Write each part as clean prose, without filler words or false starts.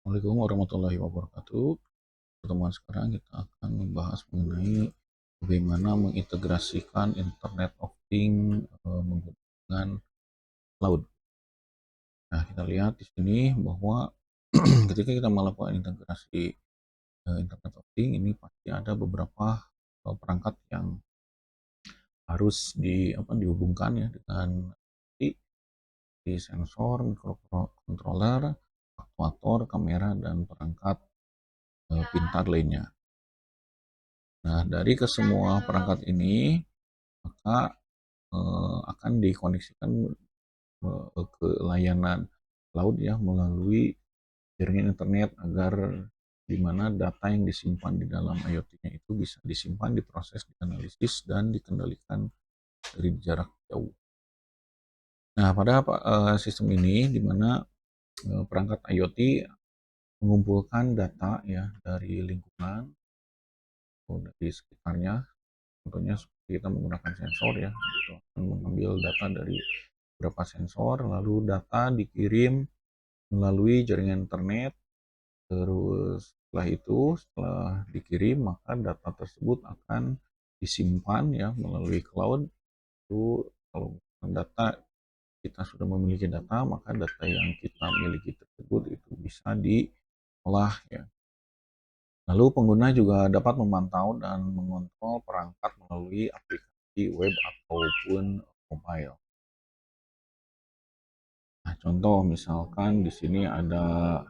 Assalamualaikum warahmatullahi wabarakatuh. Pertemuan sekarang kita akan membahas mengenai bagaimana mengintegrasikan Internet of Things menggunakan cloud. Nah, kita lihat di sini bahwa ketika kita melakukan integrasi Internet of Things ini pasti ada beberapa perangkat yang harus dihubungkan ya dengan di sensor, microcontroller, aktuator, kamera dan perangkat pintar lainnya. Nah, dari kesemua perangkat ini, maka akan dikoneksikan ke layanan cloud ya melalui jaringan internet agar di mana data yang disimpan di dalam IoT-nya itu bisa disimpan, diproses, dianalisis, dan dikendalikan dari jarak jauh. Nah, pada sistem ini di mana perangkat IoT mengumpulkan data ya dari lingkungan atau dari sekitarnya. Contohnya seperti kita menggunakan sensor ya, gitu. Mengambil data dari beberapa sensor, lalu data dikirim melalui jaringan internet. Terus setelah dikirim maka data tersebut akan disimpan ya melalui cloud. Itu kalau data kita sudah memiliki data, maka data yang kita miliki tersebut itu bisa diolah ya. Lalu pengguna juga dapat memantau dan mengontrol perangkat melalui aplikasi web ataupun mobile. Nah, contoh misalkan di sini ada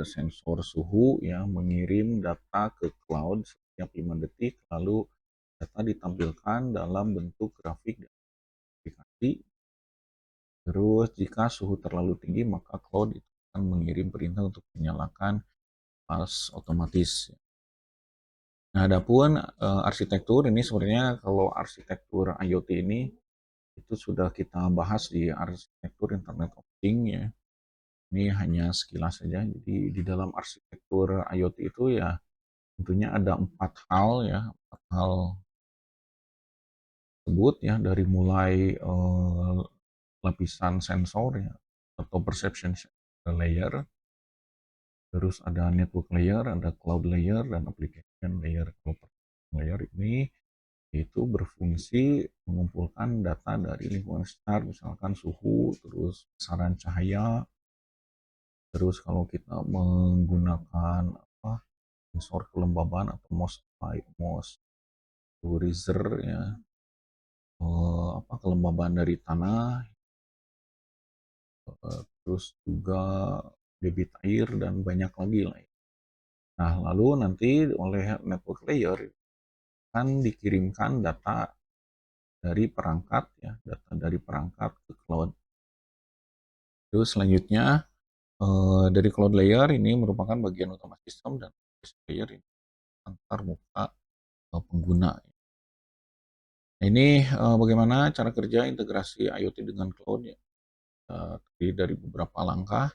sensor suhu yang mengirim data ke cloud setiap 5 detik, lalu data ditampilkan dalam bentuk grafik dan aplikasi. Terus jika suhu terlalu tinggi, maka cloud itu akan mengirim perintah untuk menyalakan pas otomatis. Nah, adapun arsitektur ini sebenarnya kalau arsitektur IoT ini itu sudah kita bahas di arsitektur Internet of Things ya. Ini hanya sekilas saja. Jadi di dalam arsitektur IoT itu ya tentunya ada 4 hal ya, 4 hal tersebut ya, dari mulai lapisan sensor ya atau perception layer, terus ada network layer, ada cloud layer, dan application layer. Kalau layer ini itu berfungsi mengumpulkan data dari lingkungan sekitar, misalkan suhu, terus besaran cahaya, terus kalau kita menggunakan sensor kelembaban atau moisturizer ya, kelembaban dari tanah, terus juga debit air dan banyak lagi lah. Nah, lalu nanti oleh network layer akan dikirimkan data dari perangkat ya, data dari perangkat ke cloud. Terus selanjutnya dari cloud layer ini merupakan bagian utama sistem dan layer ini antar muka pengguna. Nah, ini bagaimana cara kerja integrasi IoT dengan cloud ya. Terdiri dari beberapa langkah.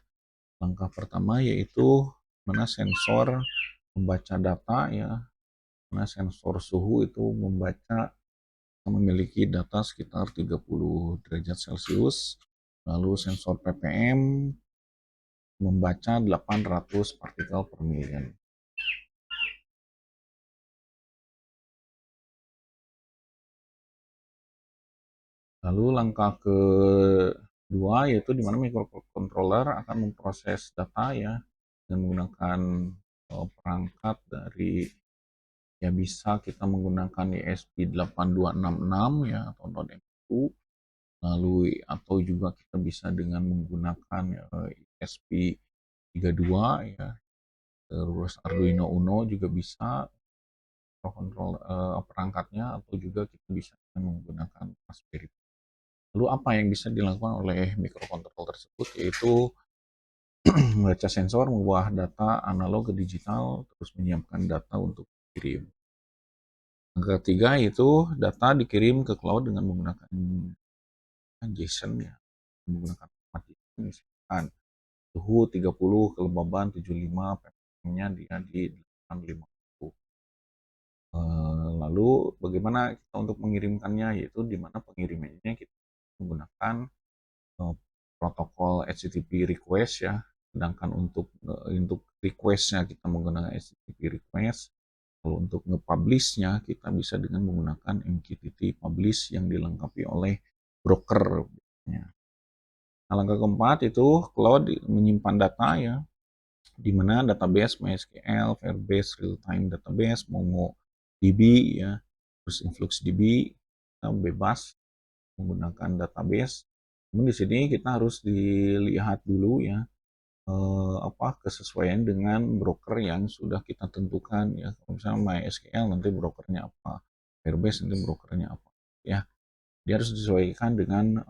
Langkah pertama yaitu mana sensor membaca data ya, mana sensor suhu itu memiliki data sekitar 30 derajat Celcius, lalu sensor ppm membaca 800 partikel per million. Lalu langkah kedua yaitu di mana microcontroller akan memproses data ya dengan menggunakan perangkat dari ya, bisa kita menggunakan ESP8266 ya atau non-MCU, lalu atau juga kita bisa dengan menggunakan ESP32 ya, terus Arduino Uno juga bisa kontrol perangkatnya, atau juga kita bisa menggunakan Raspberry. Lalu apa yang bisa dilakukan oleh microcontroller tersebut yaitu membaca sensor, mengubah data analog ke digital, terus menyiapkan data untuk dikirim. Yang ketiga itu data dikirim ke cloud dengan menggunakan JSON ya, menggunakan format JSON, misalkan suhu 30, kelembaban 75, ppm-nya dia di 850. Lalu bagaimana kita untuk mengirimkannya, yaitu di mana pengirimannya kita menggunakan protokol HTTP request ya, Sedangkan untuk request-nya kita menggunakan HTTP request. Kalau untuk nge-publish-nya kita bisa dengan menggunakan MQTT publish yang dilengkapi oleh broker. Nah, langkah keempat itu cloud menyimpan data ya, di mana database MySQL, Firebase, Real-Time Database, MongoDB ya, terus InfluxDB, kita bebas menggunakan database. Namun di sini kita harus dilihat dulu ya, kesesuaian dengan broker yang sudah kita tentukan ya. Kalau misalnya MySQL nanti brokernya apa, Firebase nanti brokernya apa ya. Dia harus disesuaikan dengan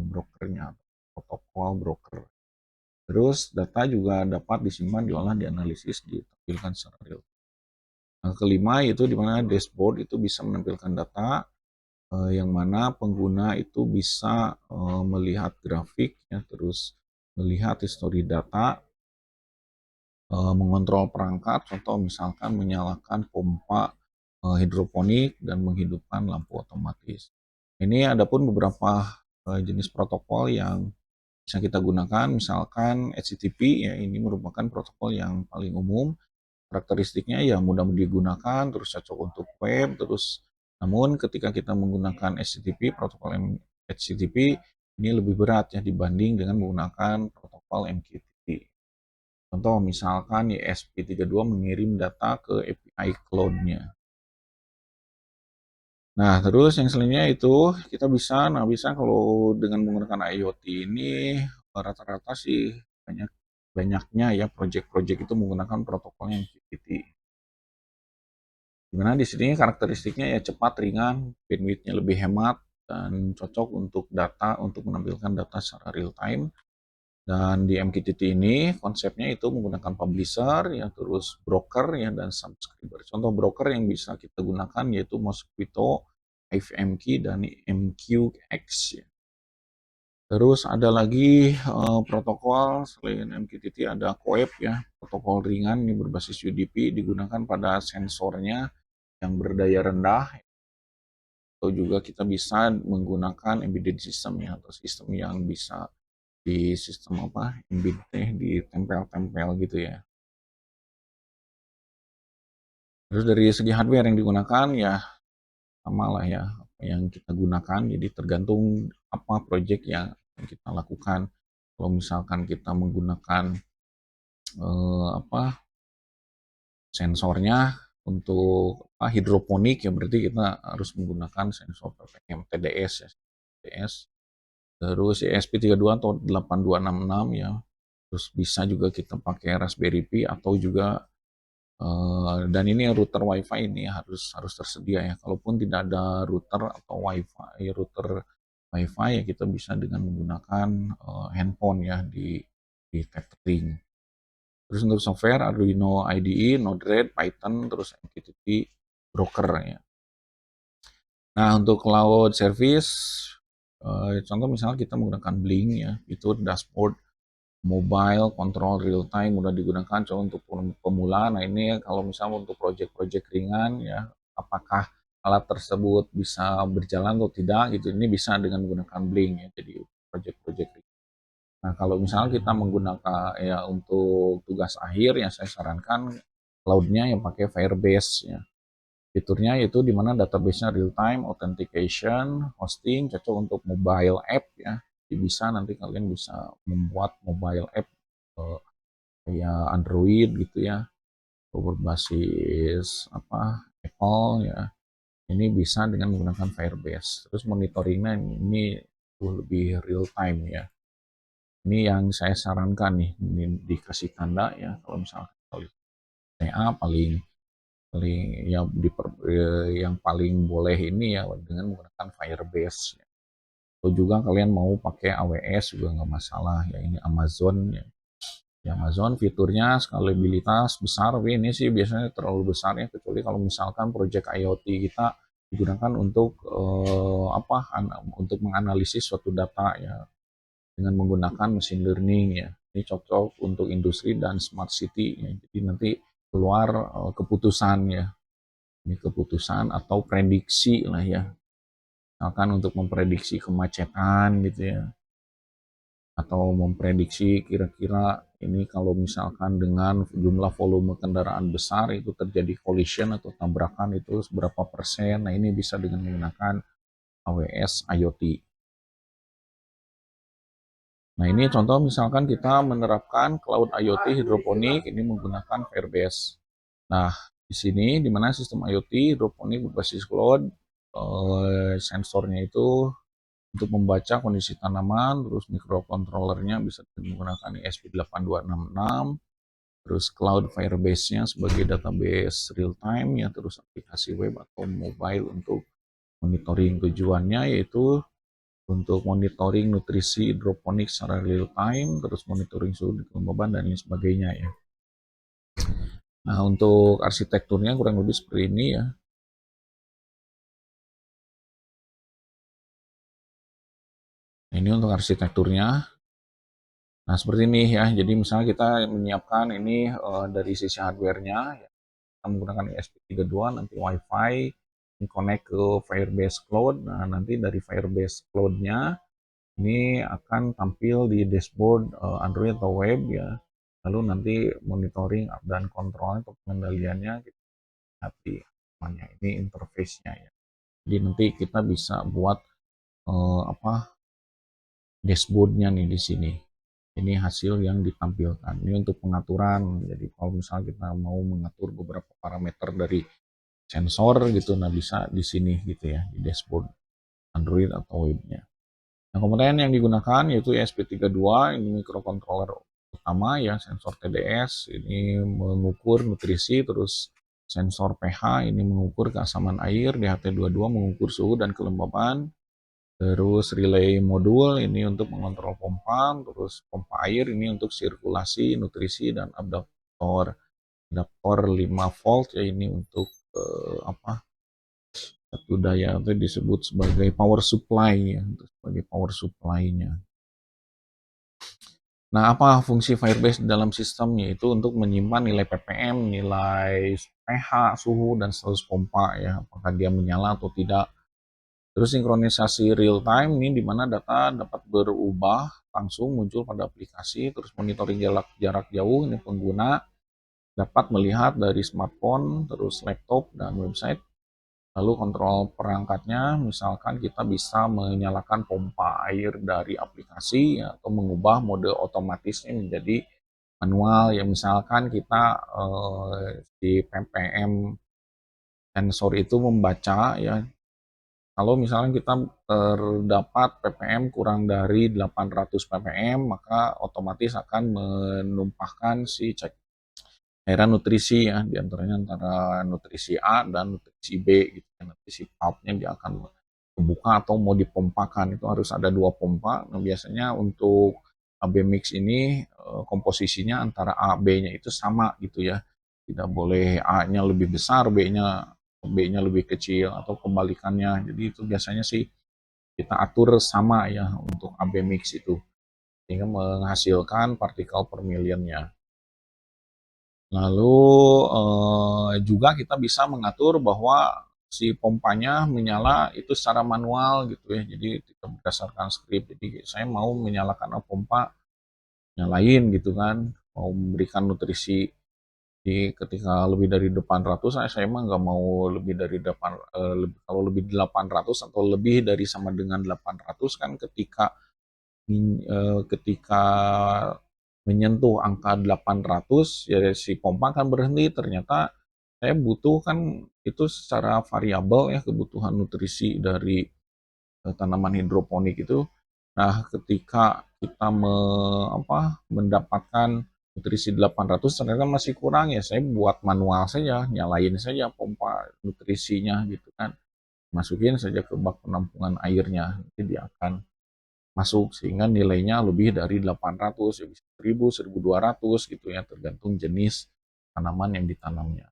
brokernya, protokol broker. Terus data juga dapat disimpan, diolah, dianalisis, ditampilkan secara real. Yang kelima itu di mana dashboard itu bisa menampilkan data yang mana pengguna itu bisa melihat grafik ya, terus melihat histori data, mengontrol perangkat, contoh misalkan menyalakan pompa hidroponik dan menghidupkan lampu otomatis. Ini ada pun beberapa jenis protokol yang bisa kita gunakan, misalkan HTTP ya, ini merupakan protokol yang paling umum. Karakteristiknya ya mudah digunakan, terus cocok untuk web, terus namun ketika kita menggunakan HTTP, protokol HTTP ini lebih berat ya dibanding dengan menggunakan protokol MQTT. Contoh misalkan ESP32 mengirim data ke API cloud-nya. Nah, terus yang selanjutnya itu kita bisa kalau dengan menggunakan IoT ini rata-rata sih banyaknya ya project-project itu menggunakan protokolnya MQTT. Dimana di sini karakteristiknya ya cepat, ringan, bandwidth-nya lebih hemat dan cocok untuk menampilkan data secara real time. Dan di MQTT ini konsepnya itu menggunakan publisher ya, terus broker ya, dan subscriber. Contoh broker yang bisa kita gunakan yaitu Mosquitto, HiveMQ, dan MQX ya. Terus ada lagi protokol selain MQTT, ada CoAP ya, protokol ringan ini berbasis UDP, digunakan pada sensornya yang berdaya rendah, atau juga kita bisa menggunakan embedded system ya, atau sistem yang bisa di sistem ditempel-tempel gitu ya. Terus dari segi hardware yang digunakan ya sama lah ya apa yang kita gunakan, jadi tergantung apa project yang kita lakukan. Kalau misalkan kita menggunakan sensornya untuk hidroponik ya, berarti kita harus menggunakan sensor PPM TDS ya, TDS. Terus ESP32 atau 8266 ya. Terus bisa juga kita pakai Raspberry Pi atau juga dan ini router WiFi ini harus tersedia ya. Kalaupun tidak ada router atau router WiFi ya kita bisa dengan menggunakan handphone ya di tethering. Terus untuk software Arduino IDE, Node-RED, Python, terus MQTT broker ya. Nah, untuk cloud service contoh misalnya kita menggunakan Blink ya, itu dashboard mobile, control real time mudah digunakan contoh untuk pemula. Nah, ini kalau misalnya untuk project-project ringan ya, apakah alat tersebut bisa berjalan atau tidak gitu. Ini bisa dengan menggunakan Blink ya, jadi project-project ringan. Nah, kalau misalnya kita menggunakan ya untuk tugas akhir yang saya sarankan cloud-nya yang pakai Firebase ya. Fiturnya itu di mana database-nya real time, authentication, hosting, cocok untuk mobile app ya. Jadi bisa nanti kalian bisa membuat mobile app kayak Android gitu ya, berbasis Apple ya. Ini bisa dengan menggunakan Firebase. Terus monitoringnya ini lebih real time ya. Ini yang saya sarankan nih, ini dikasih tanda ya kalau misalnya TA paling paling yang paling boleh ini ya dengan menggunakan Firebase ya. Atau juga kalian mau pakai AWS juga nggak masalah ya, ini Amazon ya. Di Amazon fiturnya skalabilitas besar, tapi ini sih biasanya terlalu besar ya, kecuali kalau misalkan project IoT kita digunakan untuk untuk menganalisis suatu data ya dengan menggunakan machine learning ya. Ini cocok untuk industri dan smart city ya. Jadi nanti keluar keputusan ya. Ini keputusan atau prediksi lah ya. Misalkan untuk memprediksi kemacetan gitu ya. Atau memprediksi kira-kira Ini kalau misalkan dengan jumlah volume kendaraan besar itu terjadi collision atau tabrakan itu seberapa persen. Nah, ini bisa dengan menggunakan AWS IoT. Nah, ini contoh misalkan kita menerapkan cloud IoT hidroponik ini menggunakan Firebase. Nah, di sini di mana sistem IoT hidroponik berbasis cloud, sensornya itu untuk membaca kondisi tanaman, terus mikrokontrolernya bisa menggunakan ESP8266, terus cloud Firebase-nya sebagai database real time ya, terus aplikasi web atau mobile untuk monitoring. Tujuannya yaitu untuk monitoring nutrisi hidroponik secara real time, terus monitoring suhu di kelembaban dan lain sebagainya ya. Nah, untuk arsitekturnya kurang lebih seperti ini ya. Nah, ini untuk arsitekturnya. Nah, seperti ini ya. Jadi misalnya kita menyiapkan ini dari sisi hardware-nya, ya, kita menggunakan ESP32, nanti WiFi, ini connect ke Firebase Cloud. Nah, nanti dari Firebase Cloud-nya ini akan tampil di dashboard Android atau web ya. Lalu nanti monitoring dan kontrol atau pengendaliannya kita lihat di namanya ini interface-nya ya. Jadi nanti kita bisa buat dashboard-nya nih di sini. Ini hasil yang ditampilkan. Ini untuk pengaturan. Jadi kalau misalnya kita mau mengatur beberapa parameter dari sensor gitu, nah bisa di sini gitu ya, di dashboard Android atau webnya. Nah, komponen yang digunakan yaitu ESP32, ini microcontroller utama ya, sensor TDS, ini mengukur nutrisi, terus sensor pH, ini mengukur keasaman air, DHT22 mengukur suhu dan kelembaban, terus relay modul ini untuk mengontrol pompa, terus pompa air ini untuk sirkulasi, nutrisi, dan adaptor 5 volt ya, ini untuk satu daya itu disebut sebagai power supply ya, sebagai power supply-nya. Nah, apa fungsi Firebase dalam sistem? Yaitu untuk menyimpan nilai ppm, nilai pH, suhu, dan status pompa ya, apakah dia menyala atau tidak. Terus sinkronisasi real time ini di mana data dapat berubah langsung muncul pada aplikasi, terus monitoring jarak jauh ini pengguna dapat melihat dari smartphone, terus laptop dan website. Lalu kontrol perangkatnya, misalkan kita bisa menyalakan pompa air dari aplikasi ya, atau mengubah mode otomatisnya menjadi manual ya, misalkan kita di ppm sensor itu membaca ya, kalau misalnya kita terdapat ppm kurang dari 800 ppm, maka otomatis akan menumpahkan si cairan nutrisi ya, diantaranya antara nutrisi A dan nutrisi B gitu. Nutrisi pulpnya dia akan terbuka atau mau dipompakan, itu harus ada dua pompa. Nah, biasanya untuk AB mix ini komposisinya antara A B-nya itu sama gitu ya, tidak boleh A-nya lebih besar, B-nya lebih kecil atau kebalikannya. Jadi itu biasanya sih kita atur sama ya untuk AB mix itu, sehingga menghasilkan partikel per millionnya. Lalu juga kita bisa mengatur bahwa si pompanya menyala itu secara manual gitu ya. Jadi kita berdasarkan script. Jadi saya mau menyalakan pompa, nyalain gitu kan. Mau memberikan nutrisi di ketika lebih dari 800, saya mah nggak mau lebih dari kalau lebih 800 atau lebih dari sama dengan 800 kan ketika menyentuh angka 800 ya si pompa kan berhenti, ternyata saya butuh kan itu secara variabel ya kebutuhan nutrisi dari tanaman hidroponik itu. Nah, ketika kita mendapatkan nutrisi 800 ternyata masih kurang ya, saya buat manual saja, nyalain saja pompa nutrisinya gitu kan. Masukin saja ke bak penampungan airnya, nanti dia akan masuk sehingga nilainya lebih dari 800 ya, bisa 1000, 1200 gitu ya, tergantung jenis tanaman yang ditanamnya.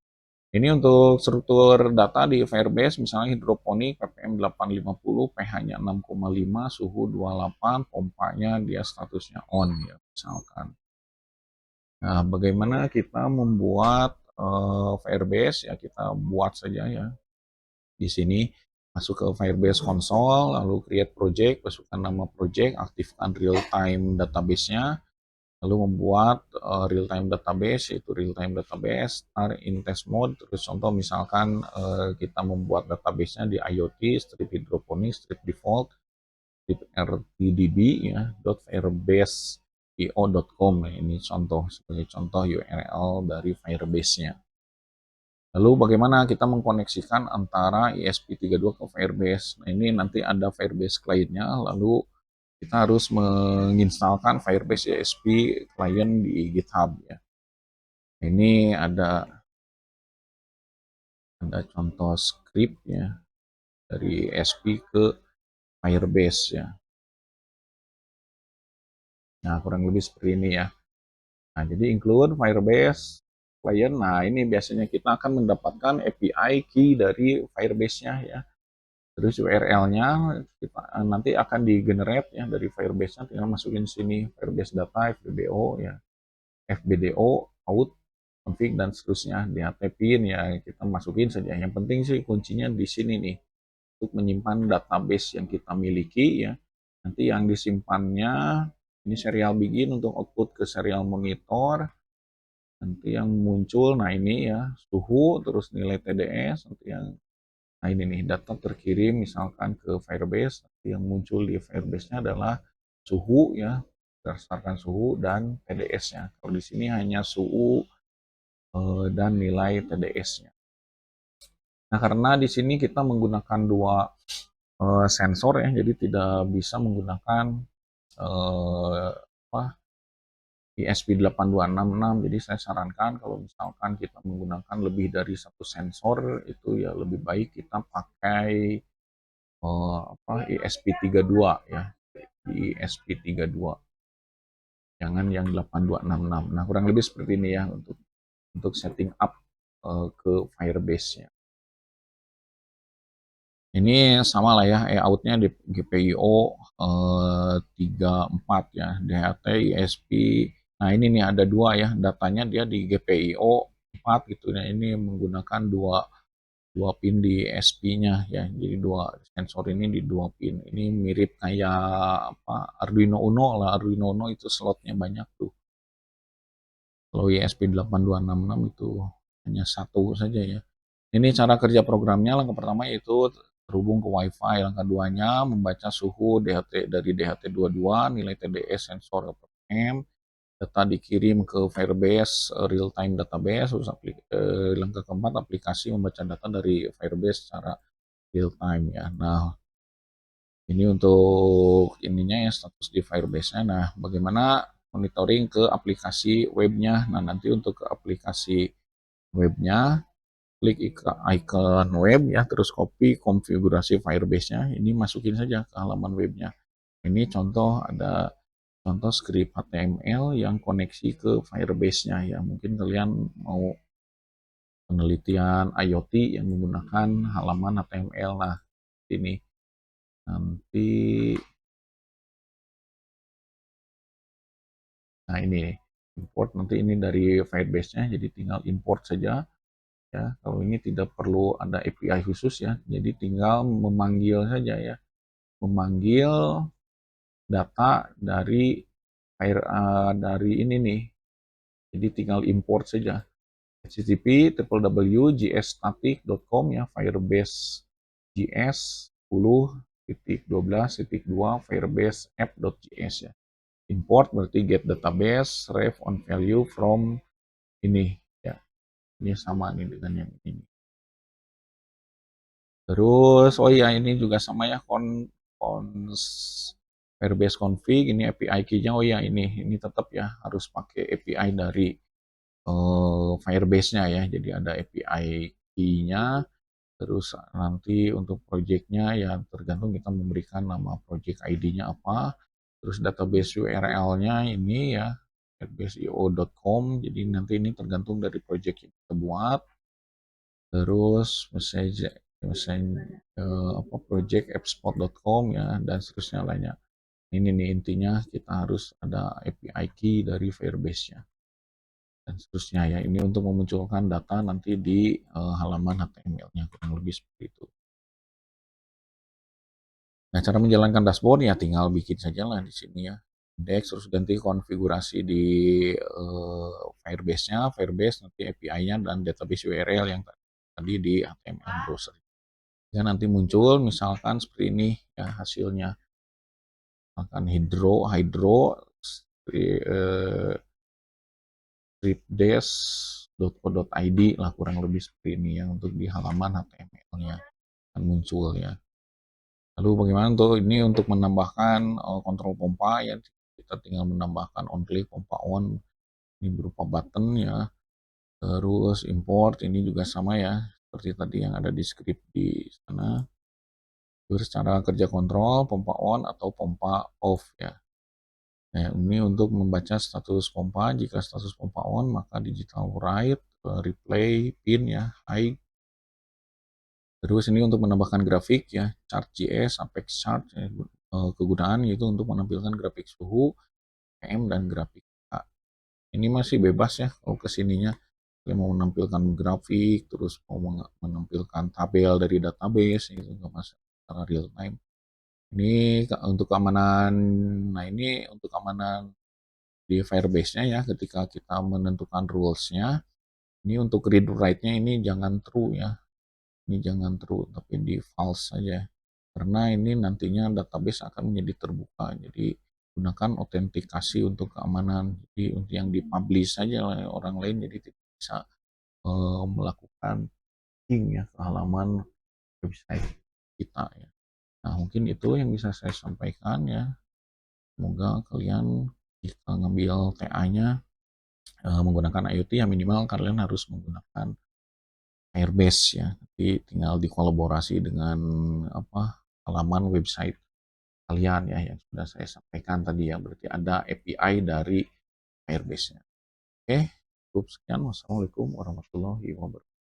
Ini untuk struktur data di Firebase, misalnya hidroponik ppm 850, pH-nya 6,5, suhu 28, pompanya dia statusnya on ya misalkan. Nah, bagaimana kita membuat Firebase ya, kita buat saja ya di sini. Masuk ke Firebase Console, lalu create project, masukkan nama project, aktifkan real time database-nya, lalu membuat real time database, yaitu real time database start in test mode. Terus contoh misalkan kita membuat database-nya di IoT, strip hydroponics, strip default, strip rtdb ya, .firebase.io.com. Nah, ini contoh sebagai contoh URL dari Firebase-nya. Lalu bagaimana kita mengkoneksikan antara ESP32 ke Firebase? Nah, ini nanti ada Firebase client-nya, lalu kita harus menginstalkan Firebase ESP client di GitHub ya. Ini ada contoh script ya dari ESP ke Firebase ya. Nah, kurang lebih seperti ini ya. Nah, jadi include Firebase client. Nah, ini biasanya kita akan mendapatkan API key dari Firebase-nya ya. Terus URL-nya nanti akan di-generate ya dari Firebase-nya, tinggal masukin sini Firebase data, FBDO ya, FBDO, out, config dan seterusnya, DHT-pin ya kita masukin saja. Yang penting sih kuncinya di sini nih, untuk menyimpan database yang kita miliki ya. Nanti yang disimpannya ini serial begin untuk output ke serial monitor. Nanti yang muncul, nah ini ya suhu, terus nilai TDS, nanti yang nah ini nih data terkirim misalkan ke Firebase, yang muncul di Firebase-nya adalah suhu ya, berdasarkan suhu dan TDS-nya. Kalau di sini hanya suhu dan nilai TDS-nya. Nah, karena di sini kita menggunakan dua sensor ya, jadi tidak bisa menggunakan eh, apa, ESP8266. Jadi saya sarankan kalau misalkan kita menggunakan lebih dari satu sensor, itu ya lebih baik kita pakai ESP32 ya, di ESP32, jangan yang 8266. Nah, kurang lebih seperti ini ya untuk setting up ke Firebase-nya. Ini sama lah ya, layout-nya di GPIO 34 ya, DHT, ISP. Nah, ini nih ada dua ya, datanya dia di GPIO 4 gitu. Nah, ini menggunakan dua pin di SP-nya ya. Jadi dua sensor ini di dua pin. Ini mirip kayak apa, Arduino Uno lah. Arduino Uno itu slotnya banyak tuh. Kalau ESP8266 itu hanya satu saja ya. Ini cara kerja programnya. Langkah pertama yaitu terhubung ke WiFi. Langkah keduanya membaca suhu dari DHT22, nilai TDS sensor M, data dikirim ke Firebase real time database. Terus langkah keempat aplikasi membaca data dari Firebase secara real time ya. Nah, ini untuk ininya ya, status di Firebase-nya. Nah, bagaimana monitoring ke aplikasi webnya? Nah, nanti untuk ke aplikasi webnya, klik icon web ya, terus copy konfigurasi Firebase-nya, ini masukin saja ke halaman webnya. Ini contoh, ada contoh script HTML yang koneksi ke Firebase-nya ya. Mungkin kalian mau penelitian IoT yang menggunakan halaman HTML. Nah, ini nanti, nah ini import, nanti ini dari Firebase-nya, jadi tinggal import saja ya. Kalau ini tidak perlu ada API khusus ya, jadi tinggal memanggil saja ya, memanggil data dari ini nih, jadi tinggal import saja. http://gsstatic.com ya, Firebase JS 10.12.2 Firebase app.js ya. Import berarti get database ref on value from ini ya. Ini sama nih dengan yang ini. Terus oh iya, ini juga sama ya, Firebase config, ini API key-nya. Oh iya, ini tetap ya harus pakai API dari Firebase-nya ya. Jadi ada API key-nya. Terus nanti untuk project-nya ya tergantung kita memberikan nama project ID-nya apa. Terus database URL-nya ini ya, firebase.io.com. Jadi nanti ini tergantung dari project yang kita buat. Terus project appspot.com ya, dan seterusnya lainnya. Ini nih intinya, kita harus ada API key dari Firebase-nya dan seterusnya ya. Ini untuk memunculkan data nanti di halaman HTML-nya, kurang lebih seperti itu. Nah, cara menjalankan dashboard ya tinggal bikin saja lah di sini ya. index, terus ganti konfigurasi di Firebase-nya, Firebase nanti API-nya dan database URL yang tadi di HTML browser. Ya nanti muncul misalkan seperti ini ya hasilnya. Misalkan hydro stripdesk.co.id lah kurang lebih seperti ini ya untuk di halaman HTML-nya akan muncul ya. Lalu bagaimana untuk ini untuk menambahkan kontrol pompa ya, kita tinggal menambahkan on click pompa on ini berupa button ya. Terus import ini juga sama ya seperti tadi yang ada di script di sana. Terus cara kerja kontrol pompa on atau pompa off ya. Nah, ini untuk membaca status pompa. Jika status pompa on maka digital write, replay, pin ya, high. Terus ini untuk menambahkan grafik ya, chart.js, Apex chart ya, kegunaan yaitu untuk menampilkan grafik suhu, PM dan grafik A. Ini masih bebas ya kalau kesininya. Kalian mau menampilkan grafik, terus mau menampilkan tabel dari database itu nggak masalah secara real time. Ini untuk keamanan, nah ini untuk keamanan di Firebase-nya ya, ketika kita menentukan rules-nya, ini untuk read write-nya ini jangan true ya, ini jangan true tapi di false saja karena ini nantinya database akan menjadi terbuka, jadi gunakan autentikasi untuk keamanan, jadi untuk yang dipublish saja oleh orang lain jadi tidak bisa melakukan hacking ya ke halaman website kita ya. Nah mungkin itu yang bisa saya sampaikan ya, semoga kalian jika ngambil TA-nya menggunakan IoT ya minimal kalian harus menggunakan Airbase ya. Jadi tinggal dikolaborasi dengan halaman website kalian ya yang sudah saya sampaikan tadi ya. Berarti ada API dari Airbase-nya. Oke, cukup sekian. Wassalamualaikum warahmatullahi wabarakatuh.